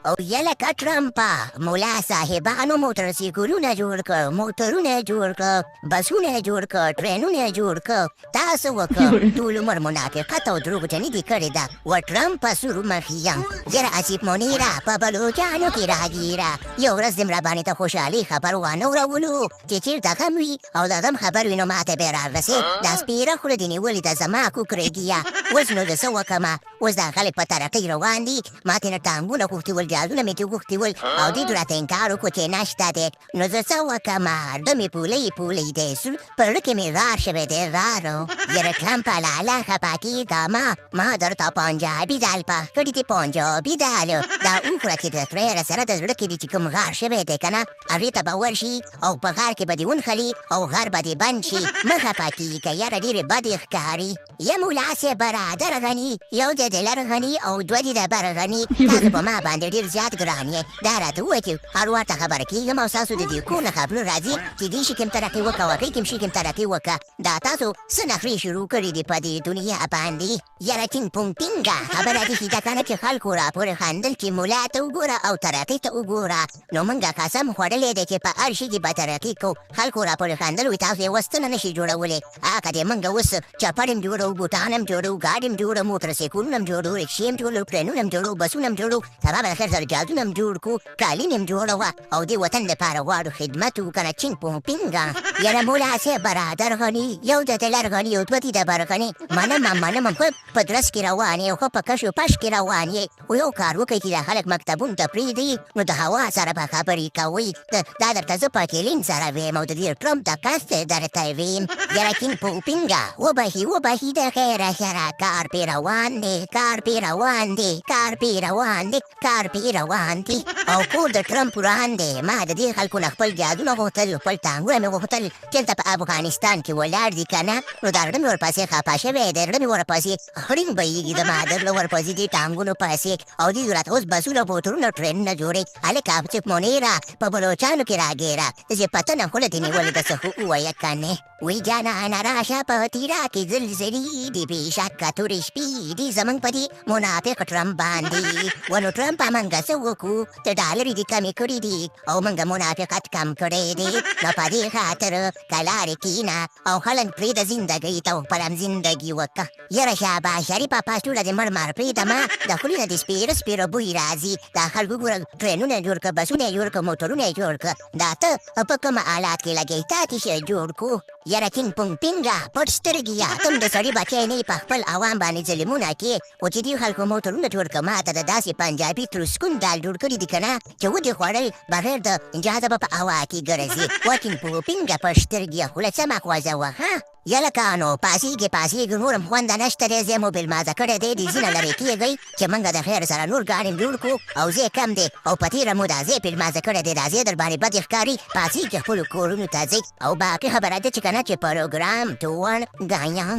او یلکه ټرمپه ملا صاحبانو موټرسایکلونه جوړ کړ، موټرونه جوړ کړ، بسونه جوړ کړ، ټرینونه جوړ کړ، تاسو وکړ ټول عمر منافقت او دروغجني دې کړې ده. و ټرمپ په سور مخ یم یره اسیب منیره په بلوچانو کې راګیره. یو ورځ دې راباندې ته خوشحالي خبر وانه ورولو چې چېرته غم وي او د غم خبر وي نو ماته به رارسې. دا سپېره خوله دې نیولې ده زما کوکرېږیه. اوس نو د څه وکړمه؟ اوس دا خلک په ترقۍ روان دي، ماتې نه ټانګونه غوښتي ول، جازونه مې ترې غوښتي ول او دوی راته انکار وکړو چې نشته دی. نو زه څه وکړمه؟ زړه مې پولۍ پولۍ دی، په زړه کې مې رار شوی دی رارو. یره ټرمپه لاله خفه کېږه ما درته پنجابي دال پخ کړي دي، پنجابي دال. دا وکړه چې د ترېره سره د زړه کې دې چې کوم غار شوی دی که نه، هغې ته به ورشي او په غار کې به دې ونښلي او غر به دې بند شي. مه خفه کېږه یاره ډېرې بدې ښکاري. یا ملا صاحب برادر غني، یو دی د لر غني او دوه دي د بر غني. تاسو په ما باندې ډېر زیات ګران یې. دا راته ووایه چې هر وار ته خبره کېږم او ستاسو د دې کور نه خبرونه راځي چې دې شي کوم ترقي وکړه وکړئ کوم شي کوم ترقي وکړه. دا تاسو څه نخرې شروع کړي دي په دې دنیا باندې؟ یاره ټینګ پونګ ټینګه خبره دې شي ده که نه چې خلکو راپورې خندل چې ملا ته وګوره او ترقي ته وګوره. نو موږ قسم خوړلی دی چې په هر شي کې به ترقي کوو. خلکو راپورې خندل وي تاسو یې وسته نه شي جوړولی. هغه دی موږ اوس چپړ هم جوړوو، بوټان هم جوړوو، ګاډي هم جوړوو، موټرسایکلونه هم جوړوو، رکشې هم جوړوو، ټرینونه هم جوړوو، بسونه هم جوړوو، سبا به د خیر سره جهازونه هم جوړ کړو، قالین هم جوړوه او دې وطن دپاره غواړو خدمت وکړو که نه. چینګ پونګ پینګه یاره ملا صاحب برادر غني، یو د لر غني او دوه دي د بر غني. منم ښه په درس کې روان یې او ښه په کش و پش کې روان یې. و یو کار وکړئ چې دا خلک مکتبونو ته پرېږدي نو د هوا سره به خبرې کوئ. دا درته زه په کلین سره ویم او د دې ټرمپ د کس درته ویم. یاره کینګ پونګ پینګه وبهي د خیره شره کار پې روان دی، کار پې روان دی، کار پې روان دی، کار پې روان دی. او کور د ټرمپ وران دی. ما د دې خلکو نه خپل جادونه غوښتل، خپل ټانګونه مې غوښتل چې هلته په افغانستان کې ولاړ دي که نه. نو دا زړه مې ورپسې خفه شوی دی، زړه مې ورپسې خړین بهېږي زما د زړه ورپسې دې ټانګونو پسې. او دې راته اوس بسونه موټرونه ټرینونه جوړوي. هلکه چې منیره په بلوچانو کې راګیره داسې پتنه خوله دې نیولې ده څه خو ووایه که نه. وی جانانه راشه په تیره کې زلزلې دي، بې شکه تورې شپې دي زموږ په دې منافق ټرمپ باندې. و نو ټرمپه موږ څه وکړو؟ د ډالرې دې کمې کړي دي او موږ منافقت کم کړی دی. نو په دې خاطر که لارې کښېنه او خلک پرېږده زندګۍ ته او خپله هم زندګي وکړه. یاره شاباش شریفه پاشټوله دې مړ پرېږدمه. د خولې نه دې سپېره بوی راځي. دا خلکو ګوره ټرینونه یې جوړ کړه، بسونه یې جوړ کړه، موټرونه یې جوړ کړه. دا ته په کومه آلات کې لګوې؟ تاته شی جوړ کړو. یاره ټینګ پونګ پینګه پټ سترګې یا تم د سړي بچی نه یې په خپل عوام باندې ظلمونه کې. و چې دې خلکو موټرونه جوړ کړه ما ته د داسې پنجابي تروسکون دال جوړ کړي دي که نه چې ودې خوړل بغیر د جهازه به په هوا کې ګرځي. و ټینګ پونګ پینګه پټ سترګې خوله سمه خوځوه. ها یلکه نو پاسېږي نور هم خونده نشته دی. ځای مو بېلمازه کړی دی، ډیزونه لرې کېږئ چې موږ د خیر سره نور ګاډي جوړ کړو او ځای کم دی او په تېره مو دا ځای بېلمازه کړی دی. دا ځای در باندې بد ښکاري، پاسېږي خپلو کورونو ته ځئ. او باقي خبره ده چې که نه چې پروګرام تو ون ګایان